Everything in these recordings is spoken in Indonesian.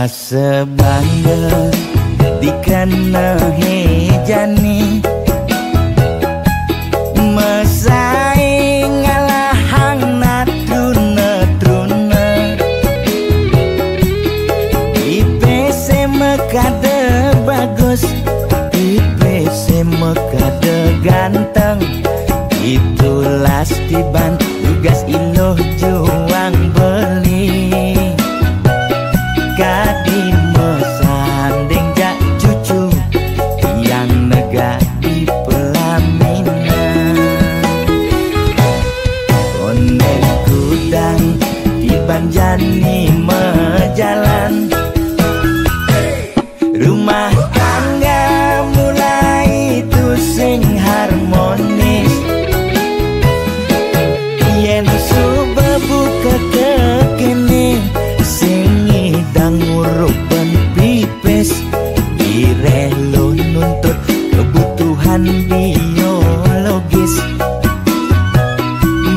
sebangga dikana hejani mesaing ngalahang natruna IPC mekade bagus IPC mekade ganteng itulah tiban tugas iloh juang beli kadi mesanding jak cucu yang nega di pelaminan konek kudang di banjani mejalan rumah tangga mulai tusing harmonis yen subuh buka kekini sing idang nguruk dan pipis irelo nuntut kebutuhan biologis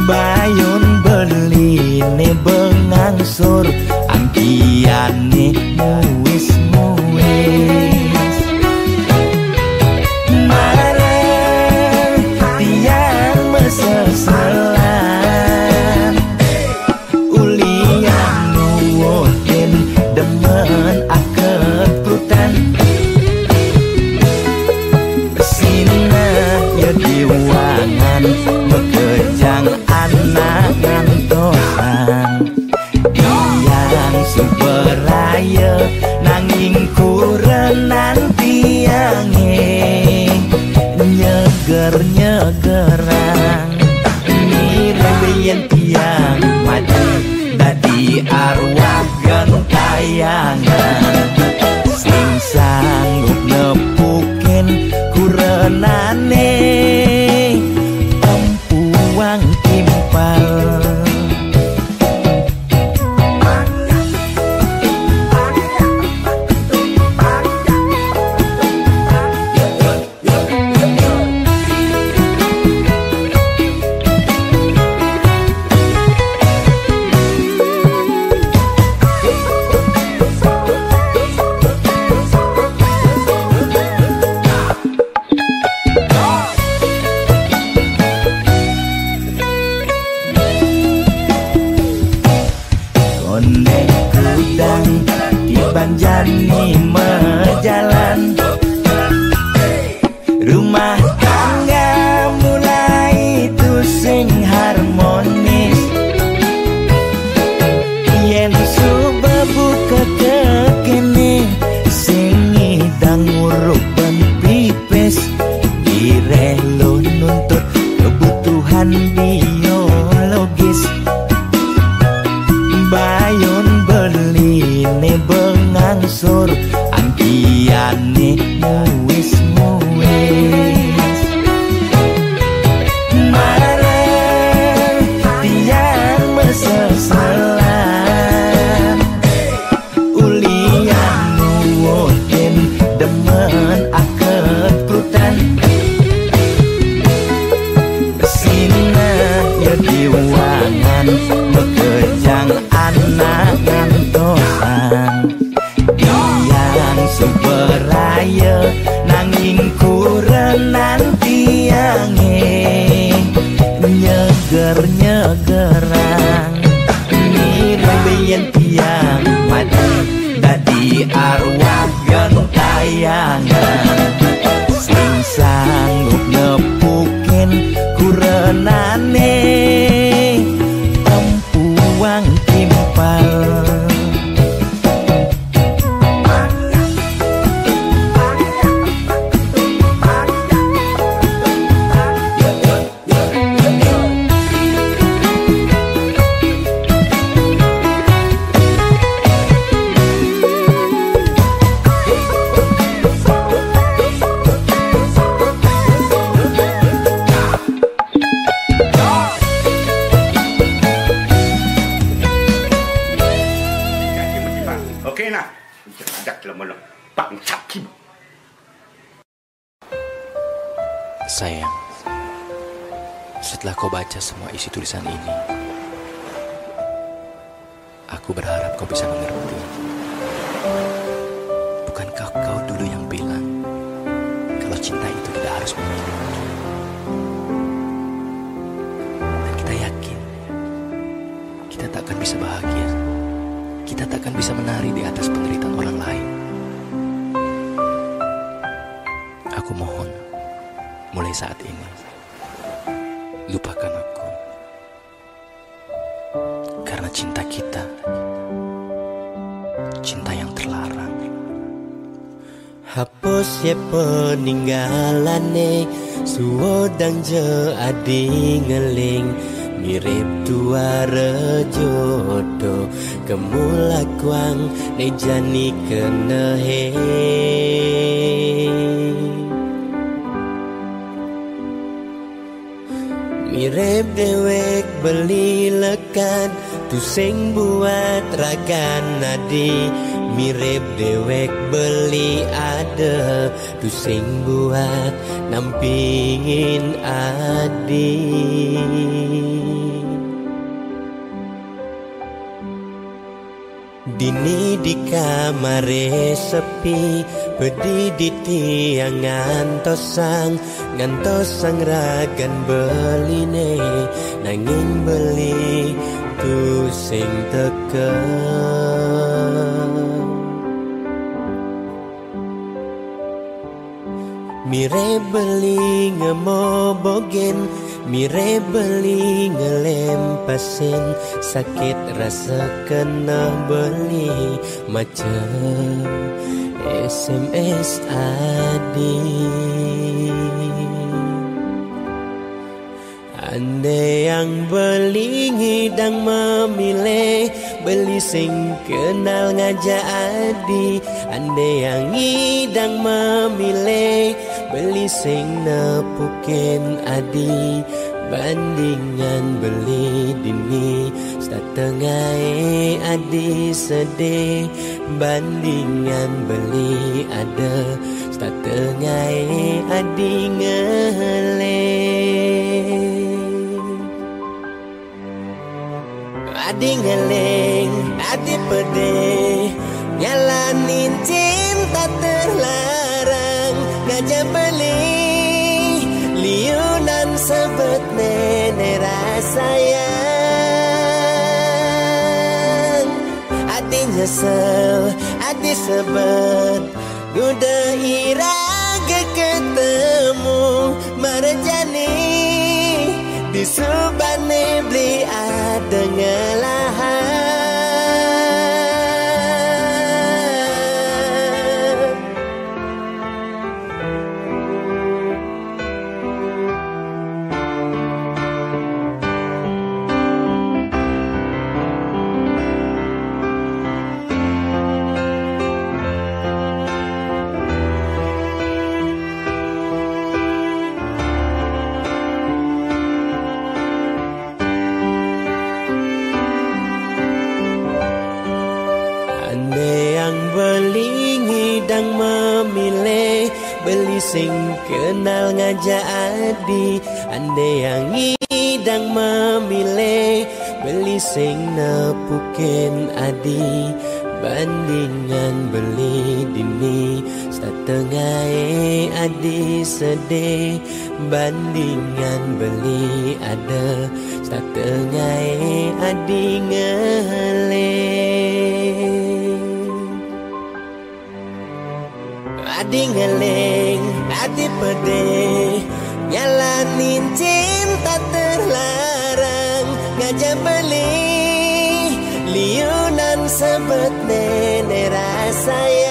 bayon beli ne bengangsur angkiane muis marah tiang mesesalan ulian nuwuhin demen akeprutan sina ya diwangan mekejang anak ngantosan yang superaya nanging kurenan tiange nyeger-nyegerang nirebeyen tiang mati dadi arwah gentayangan sing sanggup nepukin kurenane empuang timpal konek kudang di banjani mejalan rumah tangga mulai tusing harmonis yen subuh buka kekini sing idang nguruk ban pipis direlo nuntut kebutuhan biologis bayon beli ne bengangsur angkiane muis marah tiang mesesalan ulian nuwuhin demen akeprutan sina ya diwangan mekejang anak ngantosan yang superaya nanging kurenan tiange nyeger-nyegerang nirebeyen tiang mati dadi arwah gentayangan sing sanggup nepukin kurenane empuang timpal Sayang, setelah kau baca semua isi tulisan ini, aku berharap kau bisa mengerti bisa bahagia, kita takkan bisa menari di atas penderitaan orang lain. Aku mohon, mulai saat ini, lupakan aku. Karena cinta kita, cinta yang terlarang. Hapus ye peninggalane, suodang je adi ngeling, mirip tua rejodo, kemulakwang nejani kenehe. Mirip dewek beli lekat, tu sing buat ragan nadi. Mirip dewek beli ada, tu sing buat nampingin adi. Dini di kamare sepi, pedi di tiang ngantosang ragan beline, nanging beli tu sing teken. Mire beli ngemobogen, mire beli ngelempasin, sakit rasa kena beli macam SMS adi. Andai yang beli ngidang memilih, beli sing kenal ngajak adi. Andai yang ngidang memilih, beli sing nepukin adi. Bandingan beli dini, setengah adi sedih. Bandingan beli ada, setengah adi ngeleng. Adi ngeleng, adi pedih, nyalanin cinta terlarang, ngajak beli liunan sebut nenek rasayang. Adi nyesel, adi sebut, udah iraga ketemu marjani. Di subane beli ada ngelahan. Ngidang memilih, beli sing kenal ngajak adi. Andai yang ngidang memilih, beli sing nepukin adi. Bandingan beli dini, setengah adi sedih. Bandingan beli ada, setengah adi ngeleng. Adi ngeleng, adi pedih, nyalanin cinta terlarang, ngajak beli liunan sebut nenek rasayang.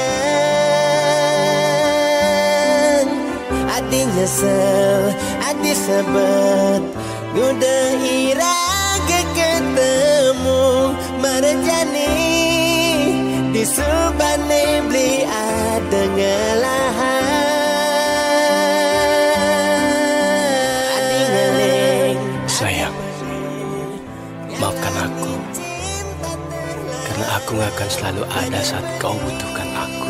Adi nyesel, adi sebut, udah iraga ketemu marjani. Di subane beli ada ngelahan. Adi ngeleng, sayang, maafkan aku, karena aku gak akan selalu ada saat kau butuhkan aku,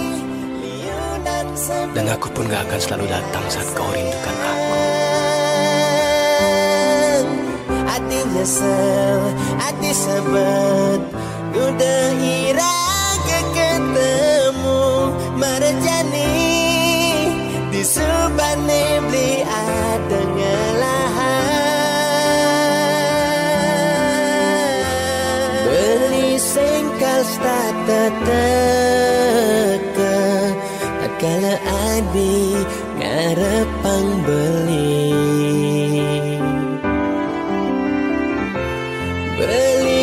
dan aku pun gak akan selalu datang saat kau rindukan aku. Adi nyesel, adi sebut, udah iraga ketemu marjani. Di subane beli ada ngelahan. teka tatkala adi ngarepang beli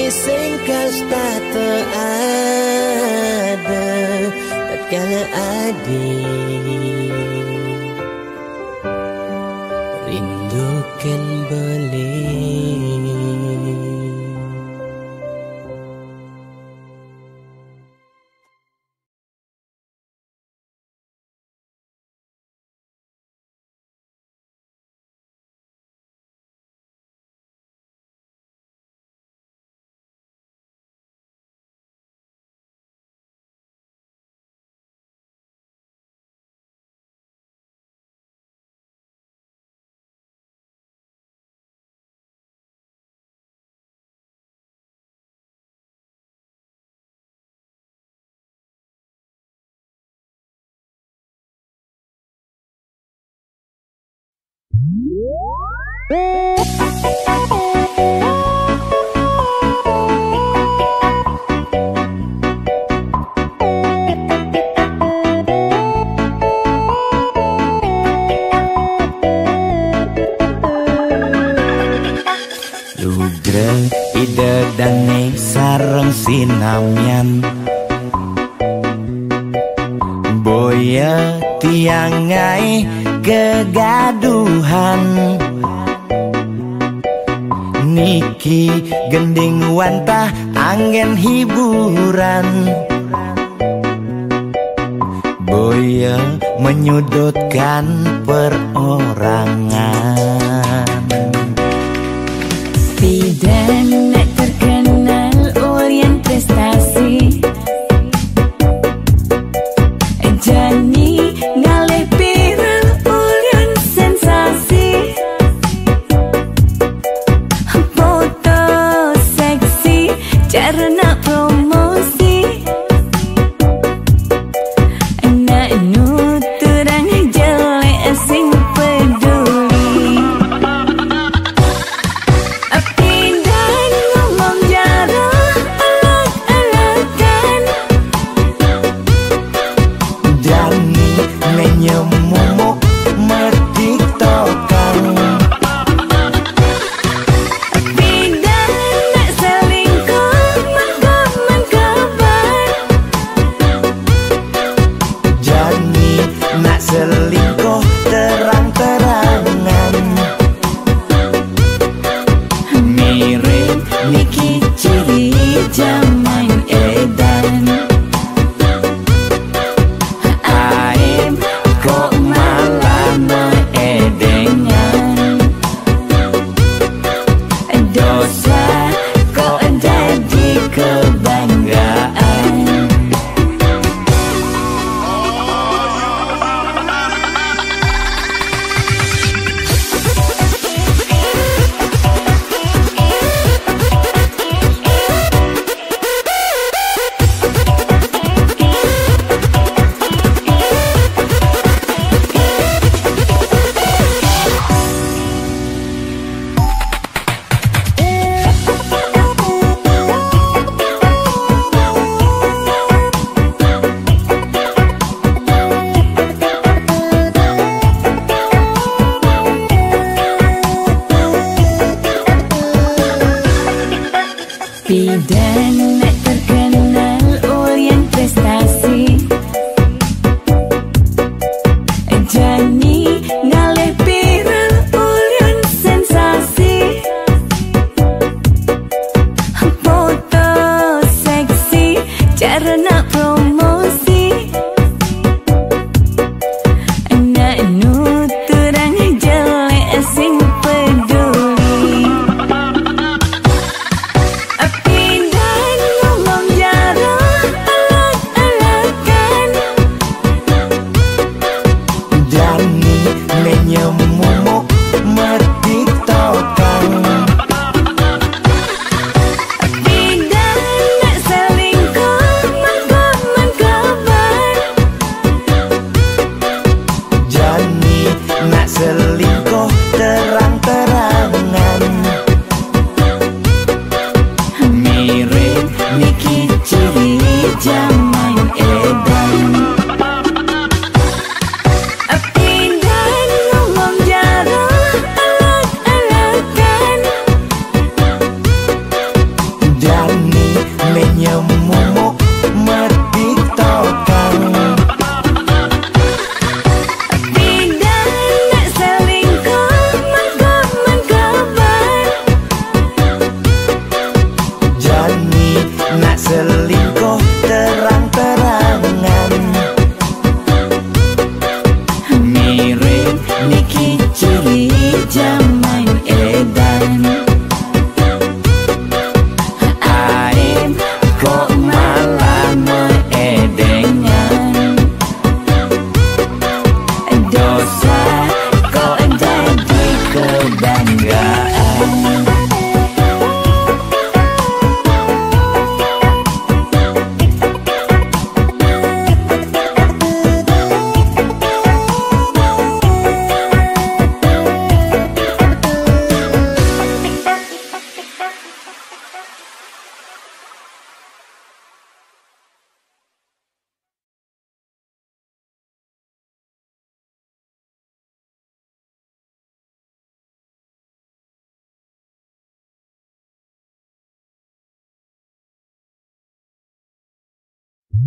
sing kasta ada tatkala adi rindukan beli. Lugre ide dane sareng sinamyan boya tiangai kegaduhan niki gending wantah angin hiburan boya menyudutkan perorangan. Bidan terkenal Orient prestasi Jani ngalih pirang Orient sensasi foto seksi carana promosi anak nuturang jelek sing peduli. Pindah ngomong jarang alak-alakan Dani menyemumuk mertiktokan Pindah nak selingkuh mengkaman kabar Jani nak selingkuh terang-terangan mirip niki ciri zaman edan aim kok malah meedengan dosa kok jadi kebanggaan. Bidan terkenal Orient prestasi Jani ngalih pirang Orient sensasi foto seksi carana promosi anak nuturang jelek sing peduli. Pindah ngomong jarang alak-alakan Dani menyemumuk mertiktokan Pindah nak selingkuh mengkaman Gede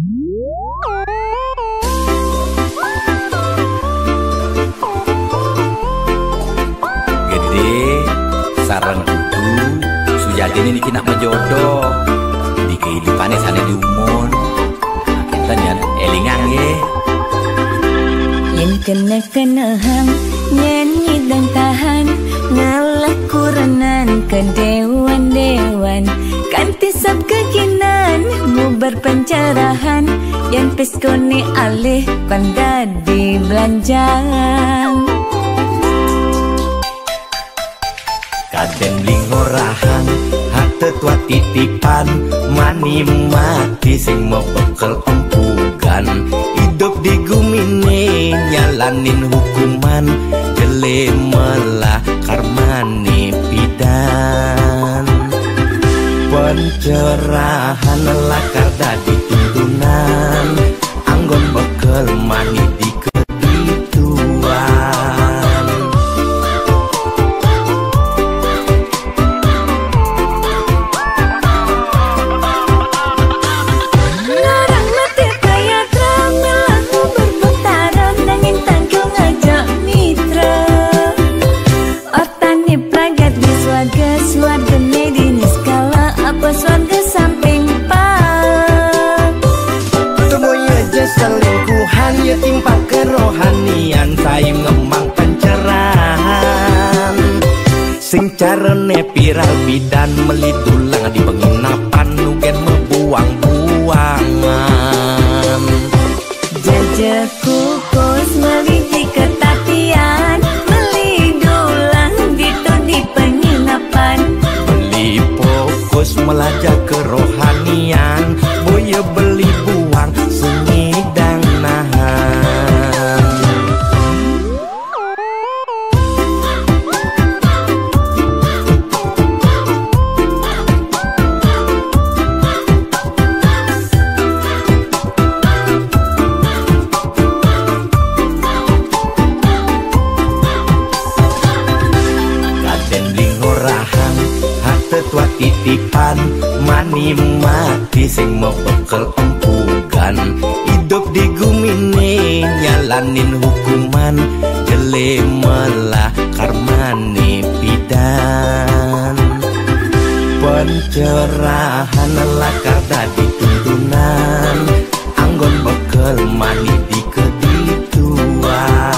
sarang kudu sujati ini nak menjodoh di kehidupannya sana di umur kita nih elingang ye Yen kena hang nyanyi dan tahan ngalah kurenan ke dewan-dewan kanti sab kekinan mu berpencerahan yang peskoni alih panda di belanjang Kadang lingorahan hati tua titipan mani mati sing mau bekel empugan hidup di gumine nyalanin hukuman jele melah karmane pidan pencerahan lakar dadi tuntunan anggon bekel mani di kedituan selingkuhan ya timpa kerohanian saya ngemang pencerahan sing carane viral bidan melitulang di penginapan nugen membuang-buangan jajak kukus meliti ketapian melidulang gitu di penginapan beli fokus melajak kerohanian boya beli buang sengidang nahan Kaden lingorahan hati tua titipan mani mati sing mau bekel empugan hidup di gumine nyalanin hukuman jele melah karmane pidan pencerahan lakar dadi tuntunan anggon bekel mani di kedituan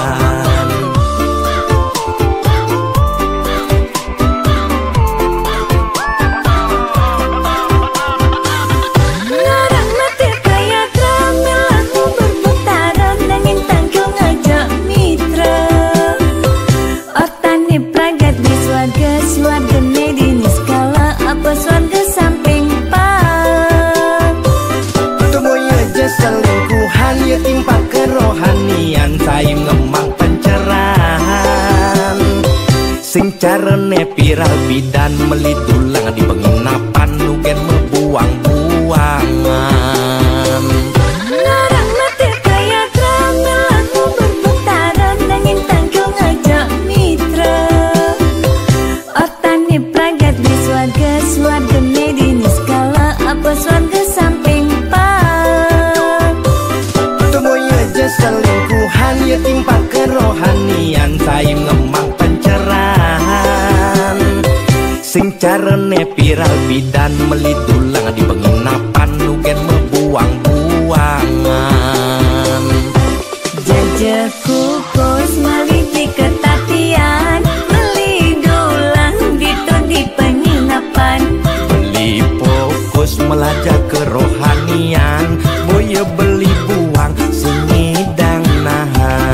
selingkuhan ya timpa kerohanian saya ngemang pencerahan sing carane viral bidan melitulang di penginapan nugen membuang-buangan larang mati kaya drama lagu berputaran nangin tanggung ngajak mitra otani pragat di swarga di skala apa swarga samping selingkuhan ya timpa kerohanian saya ngemang pencerahan sing carane viral bidan melitulang di penginapan nugen membuang-buangan jajak kukus meliti ketapian melidulang gitu di penginapan beli fokus melajak kerohanian boya beli buang sengidang nahan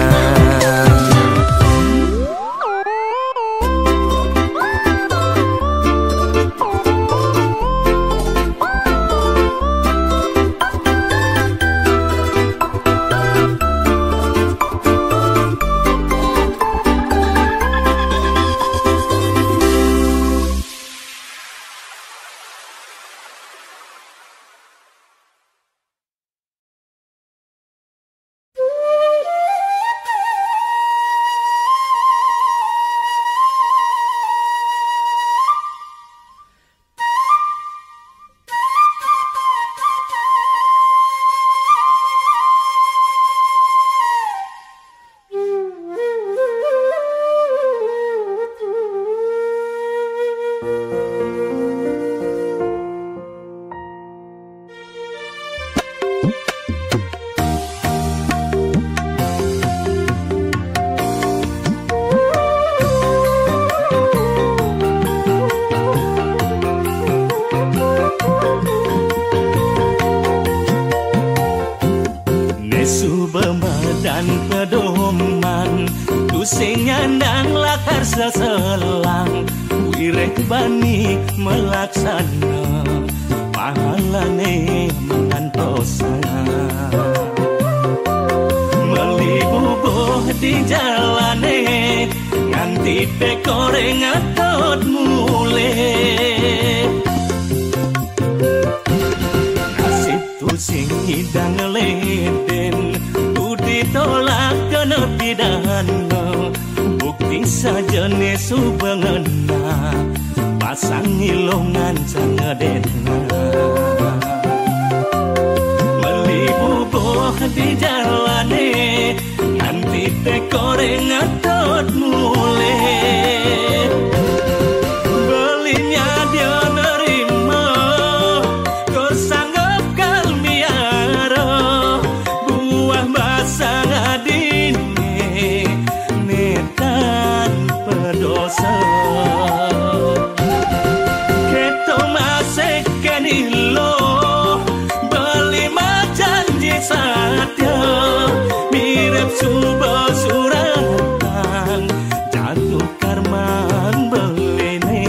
subema dan pedoman tu sing nyandang lakar seselang wireh bani melaksana pahalane mengantosana melibubuh di jalane nganti pekore ngatot mule nasib tu sing hidang leden tu ditolak kena pidana bukti sajane subengena pasang ngilongan sangedetna melibubuh di jalane nganti tekore ngatot mule belinya dia nerima kau sanggup kalmiara buah basang adine netan pedosa keto masek kenilo beli janji saatnya mirip subah suratan jatuh karman belene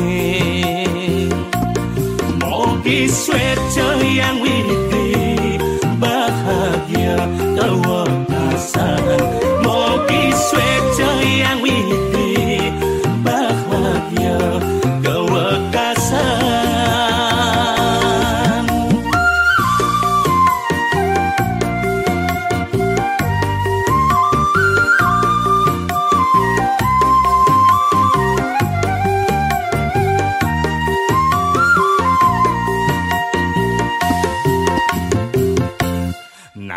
mogi swetcha yang widi bahagia kewakasan mogi swetcha yang widi bahagia kewakasan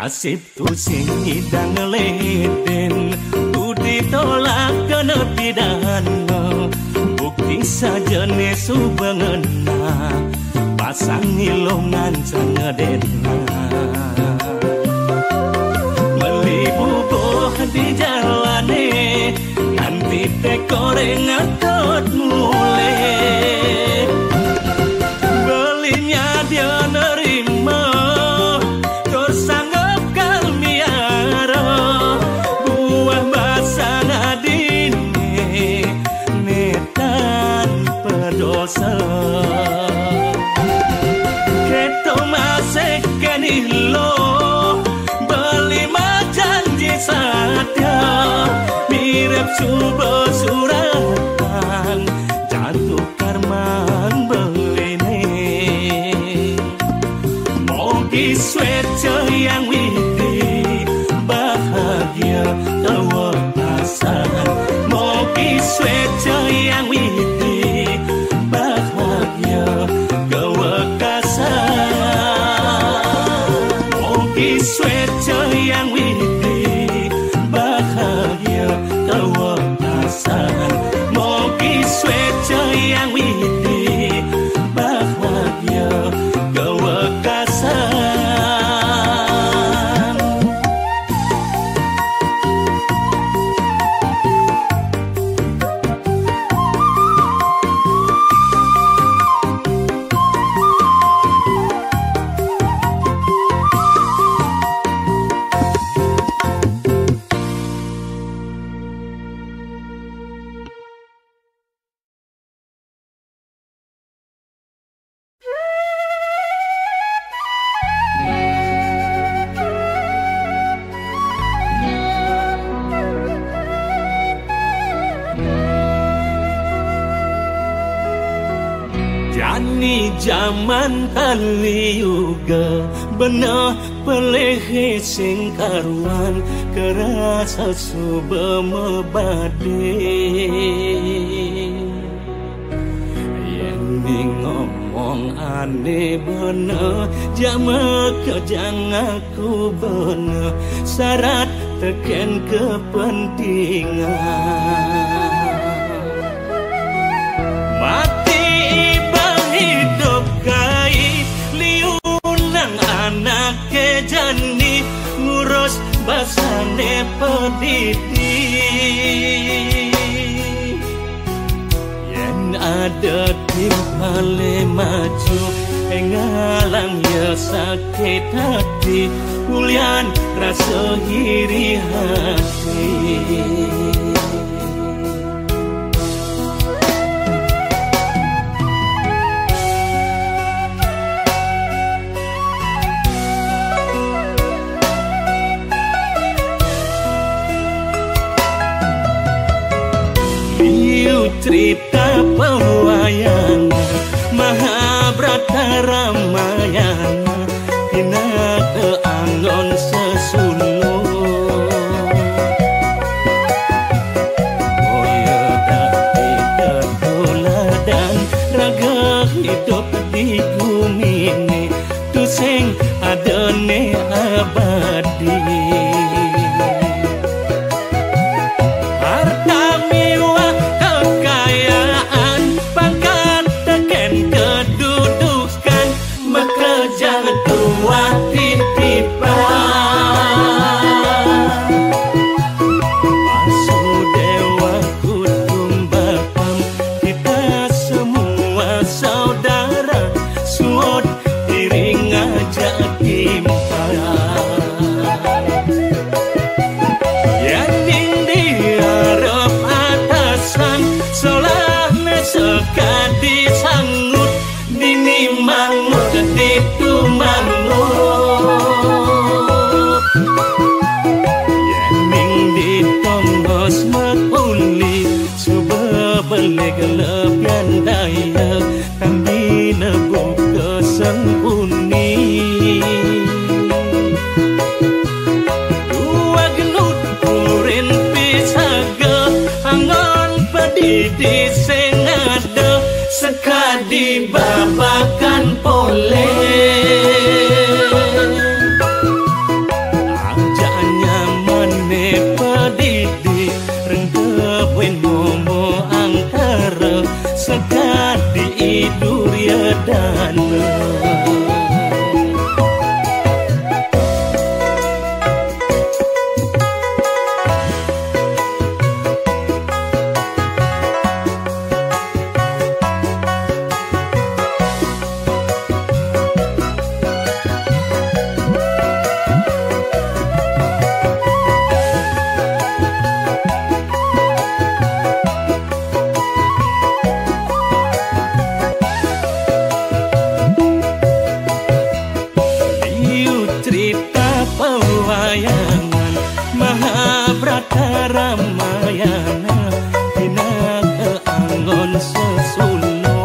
nasib tu sing hidang leden tu ditolak kena pidana bukti sajane subengena pasang ngilongan sangedetna melibubuh di jalane nganti tekore ngatot mule belinya dia nerima keto masek kenilo beli janji saatnya mirip subah suratan jatuh karman belene mogi swetcha yang widi bahagia kewakasan mogi swetcha yang widi bahagia kewakasan mogi swetcha yang widi bahagia kewakasan mogi swetcha yang widi bahagia kewakasan Jani zaman kali juga benar peleh sing karuan kerasa subah mebade yang ngomong aneh bener jama kejang aku bener syarat teken kepentingan anak kejani ngurus basane pedidi yen ada timpale maju ngalang ya sakit hati kulian rasa iri hati. Cerita pewayangan Mahabharata Ramayana Tina keanggon sesulo Boya dati ketuladan Raga hidup di bumi ini Tusing adone abadi sekadi sangut dini mangut ditu mangut yening ditongos makuli suba beleg lepian daya kami nebuk kesempuni dua genut purin pisaga angon pedidi sekadi babakan pole ajanya mane pedidi rengkewen momo angkara sekadi idurya dana pewayangan Mahabharata Ramayana Tina keanggon sesulo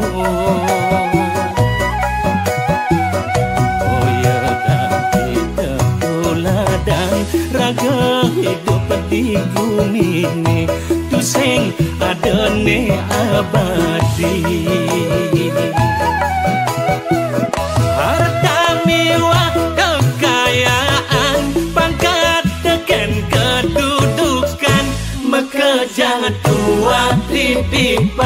Boya dati ketuladan Raga hidup di bumi ini Tusing adone abadi harta mewah kekayaan pangkat teken kedudukan mekejang tua titipan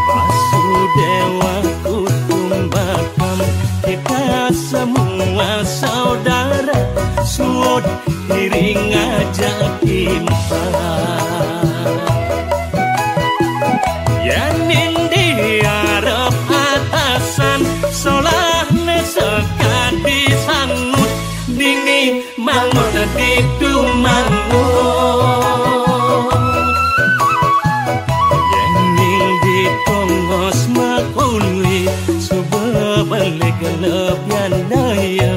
Vasudewa Kutumbakam kita semua saudara suod iring aja timpan yaning diarep atasan solahne sekadi sangut dini mangut ditu mangut yaning ditongos makuli suba balik lepian daya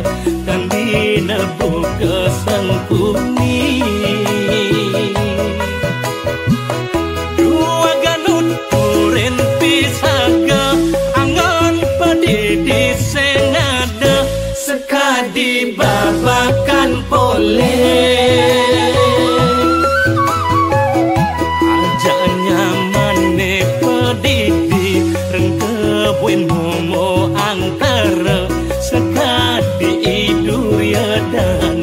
kandi nebuk kesengkuni dua ganut purin pisaga angon pedidi senada sekadi babakan pole ajanya mane pedidi rengkewen momo angkara sekadi idurya dana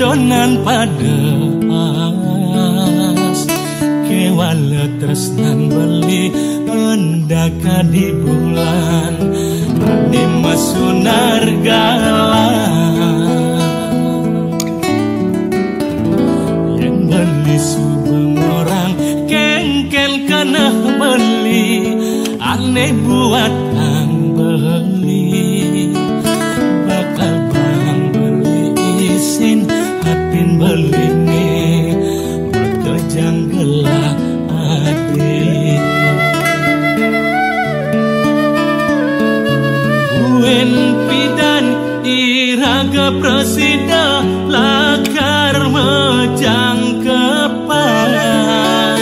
adonan pada as kewala tresnan beli endaka di bulan di masunar galang yang beli subeng orang kengkel kena beli aneh buat ang beli bakal bang beli isin hatin beli nih berkejang gelap adik buen pidan iraga presida lakar mejang kepan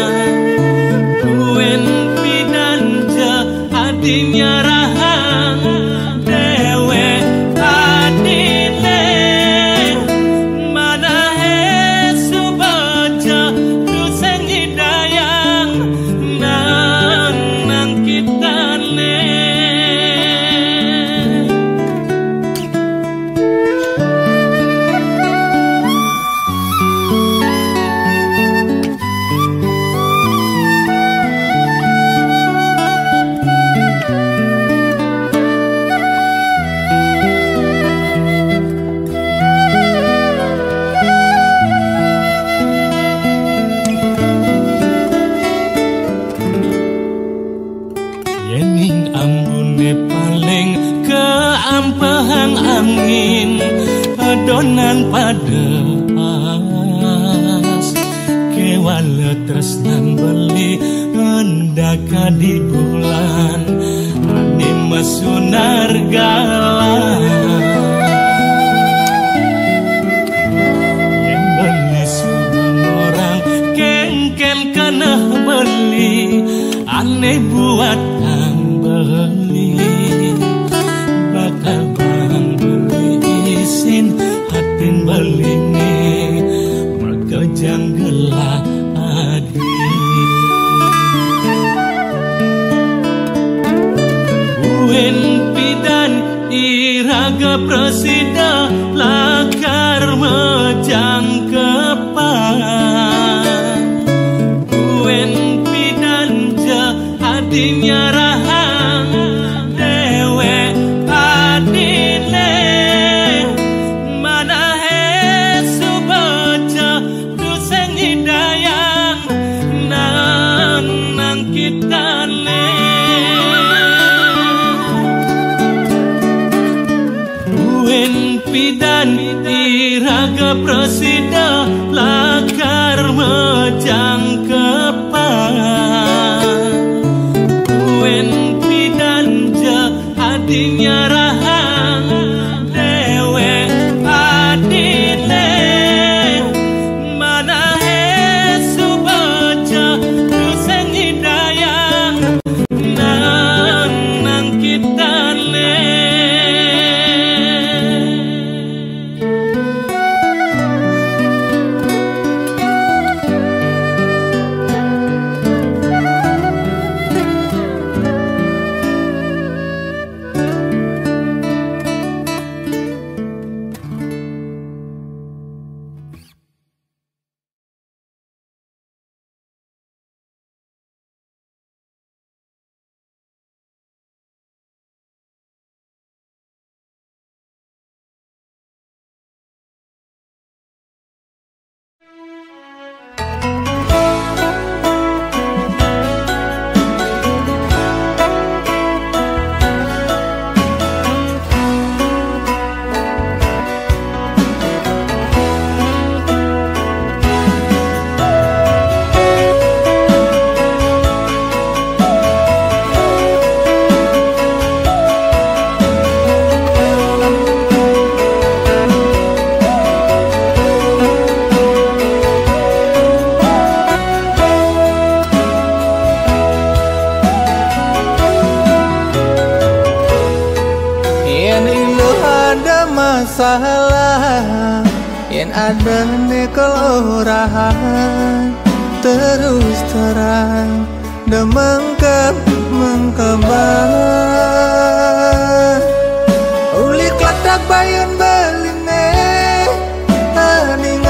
buen pidan ja adinya rahang dewe adile mana he subaja duseng hidayang nang kita ne yening ambune paling keampehang angin adonan pada as kewala tresnan beli endaka di bulan di masunar galang yang beli subeng orang kengkel kena beli aneh buat ang beli bakal bang beli isin hatin beli nih berkejang gelap adik buen pidan iraga presida lakar mejang kepan buen pidan ja adinya rahang dewe adile mana he subaca duseng hidayang nang kita ne buen pidan iraga presida lakar mejang kepan buen pidan ja adinya rahang dewe adile mana he subaca duseng hidayang nang kita ne masalah yang ada di kelurahan terus terang dan mengkembang uli klatak bayun beline aning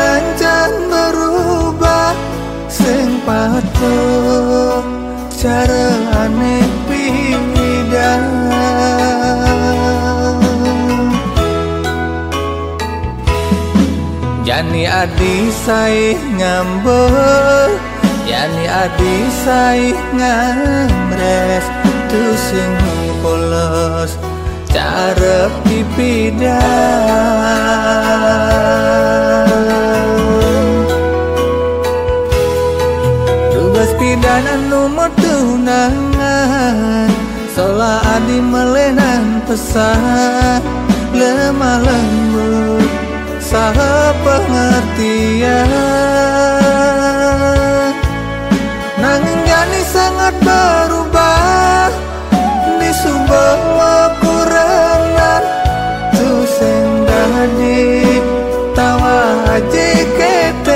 tuh cara aneh pidan. Yani adi sai ngambek, yani adi sai ngamres, tuh sing polos cara pipidan. Tugas pidanan nomor tunangan, sola adi melenan pesan lemah lembut saha pengertian. Nanging jani sangat berubah di sebuah kurangan, tuh sing dadi tawa JKT.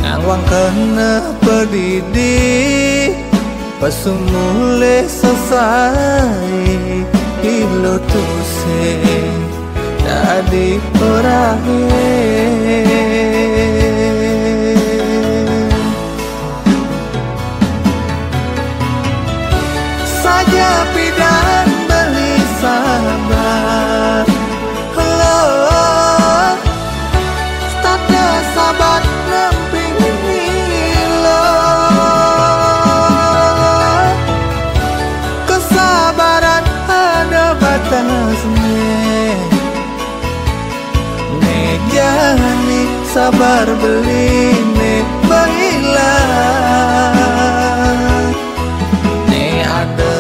Ngangwang kena pendidik pasumule selesai ilo tuh sing dadi berakhir. Saja pidan beli sabar, lo status sahabat nemping lo. Kesabaran ada batasnya, jani sabar beli ne baiklah. Ne ada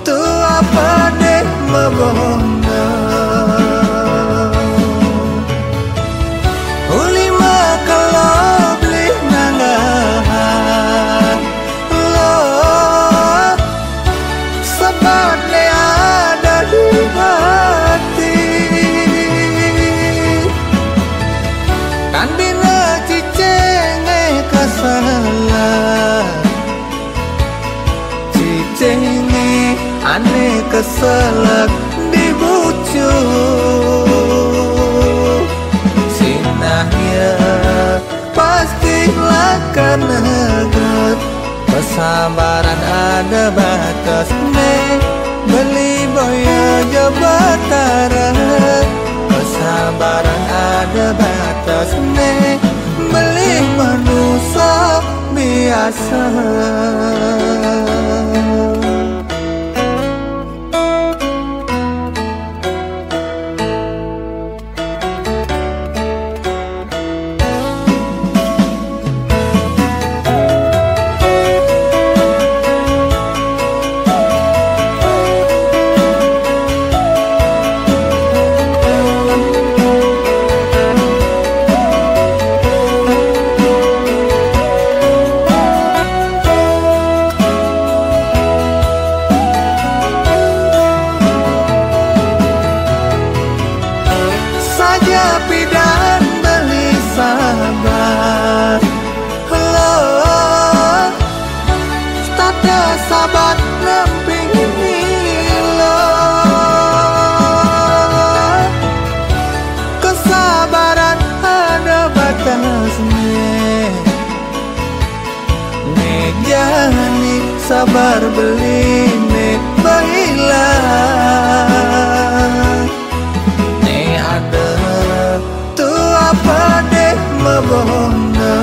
tuh apa deh mebondo, ulima kalau beli nangahan lo sabar ne ada di hati. Kan bina cicenge kasalah, cicenge aneh keselak dibujuk. Sinahnya pastilah kan negat, kesabaran ada batasnya. Beli boya jabatara, kesabaran ada batasnya. Beli manusia biasa. Pidan beli sabar, lo status sahabat nemping lo. Kesabaran ada batasnya, jani sabar beli ne baiklah. Ne ada apa deh mebondo,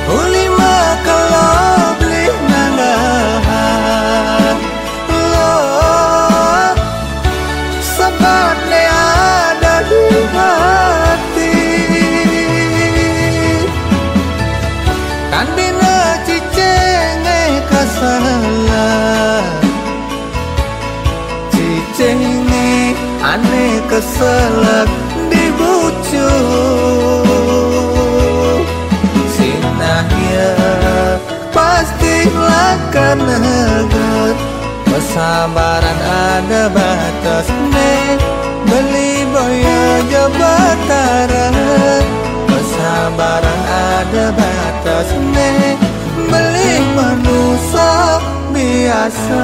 ulima kalau beli nangahan lo sabar ne ada di hati. Kan bina cicenge kasalah, cicenge aneh keselak dibujuk. Sinahnya pastilah kan negat, kesabaran ada batasnya. Beli boya jabatara, kesabaran ada batasnya. Beli manusia biasa.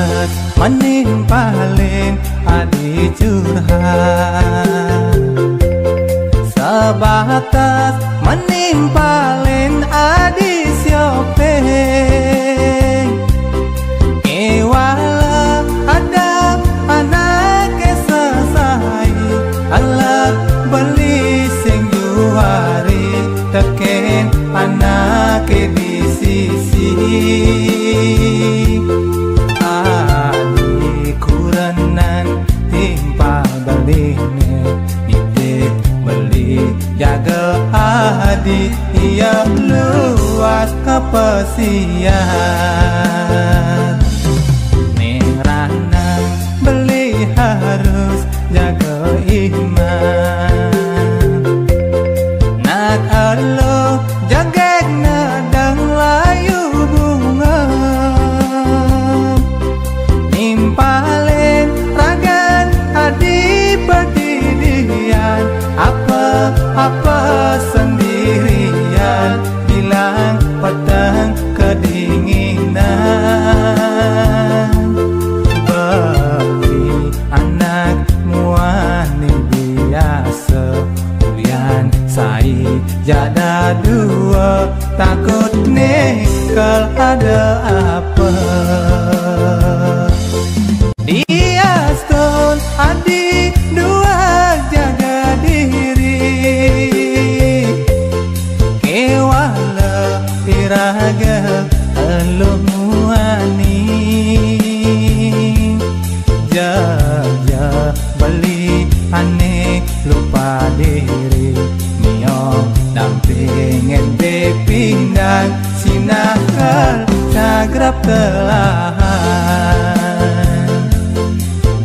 Sebatas menimpalin adi curhat, sebatas menimpalin adi siopeng. Iwala ada anak sesai, alat beli sing juari teken anak di sisi. Adi kurenan timpa beline nitip beli jaga adi ia luas kepesian. Nerana beli harus jaga iman. Nak alo jaga nadang layu bunga, nimpalin ragan adi perdidian. Apa sendirian bilang petang kedinginan. Beli anak muani biasa kulian sai jada dua, takut nikal ada apa. Dia stone adi dua jaga diri, kewala iraga elu muani. Jaja beli aneh lupa diri, miong dampingin bepindang sinakal cagrap telahan.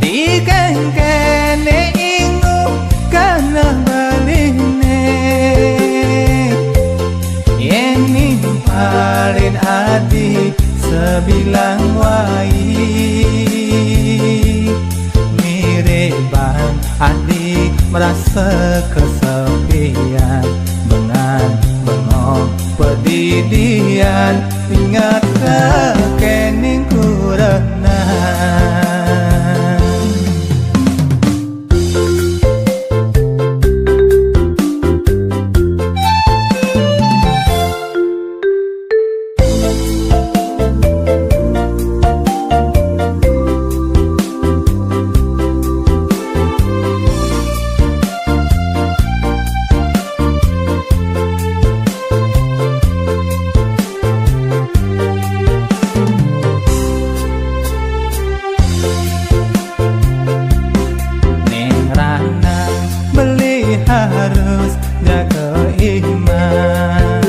Dikengkene ingu kana beline, yen nimpalin adi sebilang wai. Mireban adi merasa kesepian, bengang pedidian, ingat kekening kurenan. Harus jaga iman.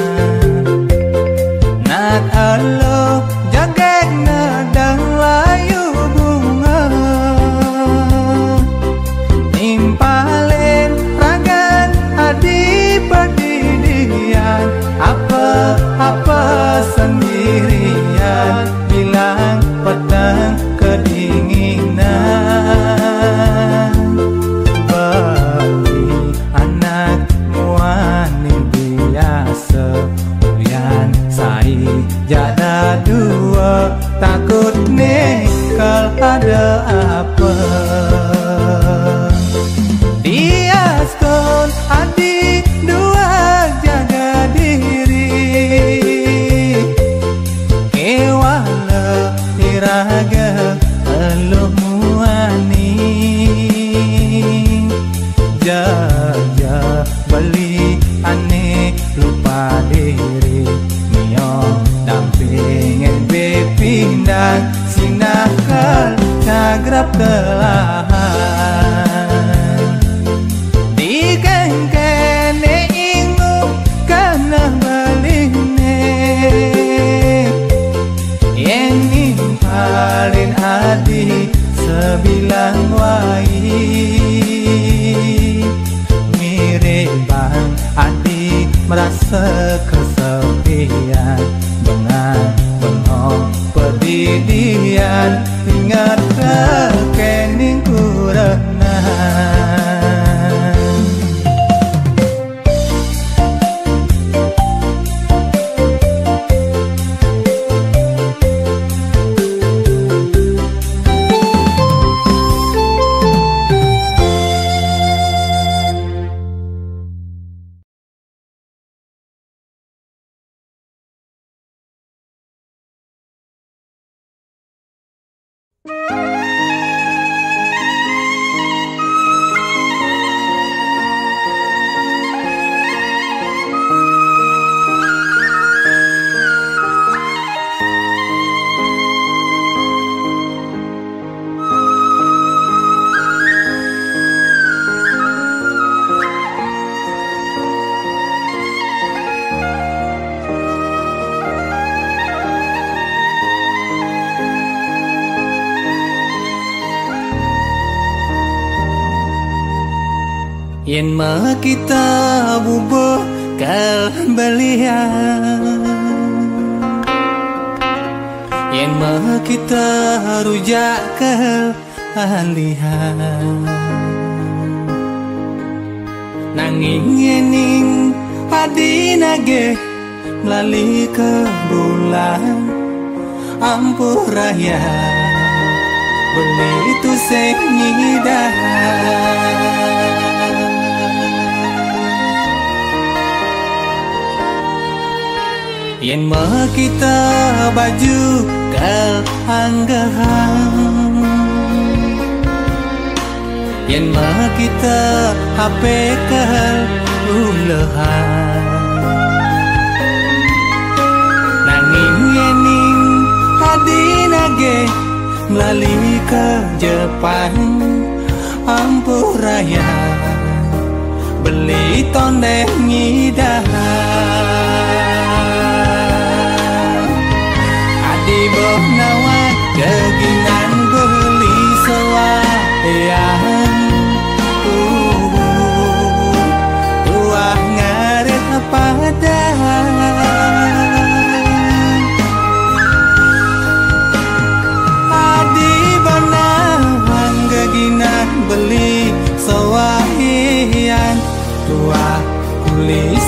Nak alo jaga nadang layu bunga, nimpalin ragan adi perdidian. Apa sendirian bilang petang kedinginan. Jada dua, takut nikal ada apa. Dia stone adi dua jaga diri, kewala iraga elu muani. Jaja beli aneh lupa diri, dampingin bepindang sinakal cagrap telahan. Dikengkene ingu kana beline, yen nimpalin adi sebilang wai. Mireban adi merasa kesepian, bengang pedidian, ingat kekening kurenan. yen mah kita bubuh belian, yen mah kita rujak alihan. Nanging yening adi nage melalui ke bulan ampuh raya beli itu senyidah. Yen mah kita baju kal anggahan, yen mah kita HP kal ulehan. Nanging yening adi nage melalui ke Jepang ampuh raya beli tondeh ngidah. Adi boh nawat degingan beli sewayang, tuah ngaret padahal. Adi banawang degingan beli sewayang, tuah kuli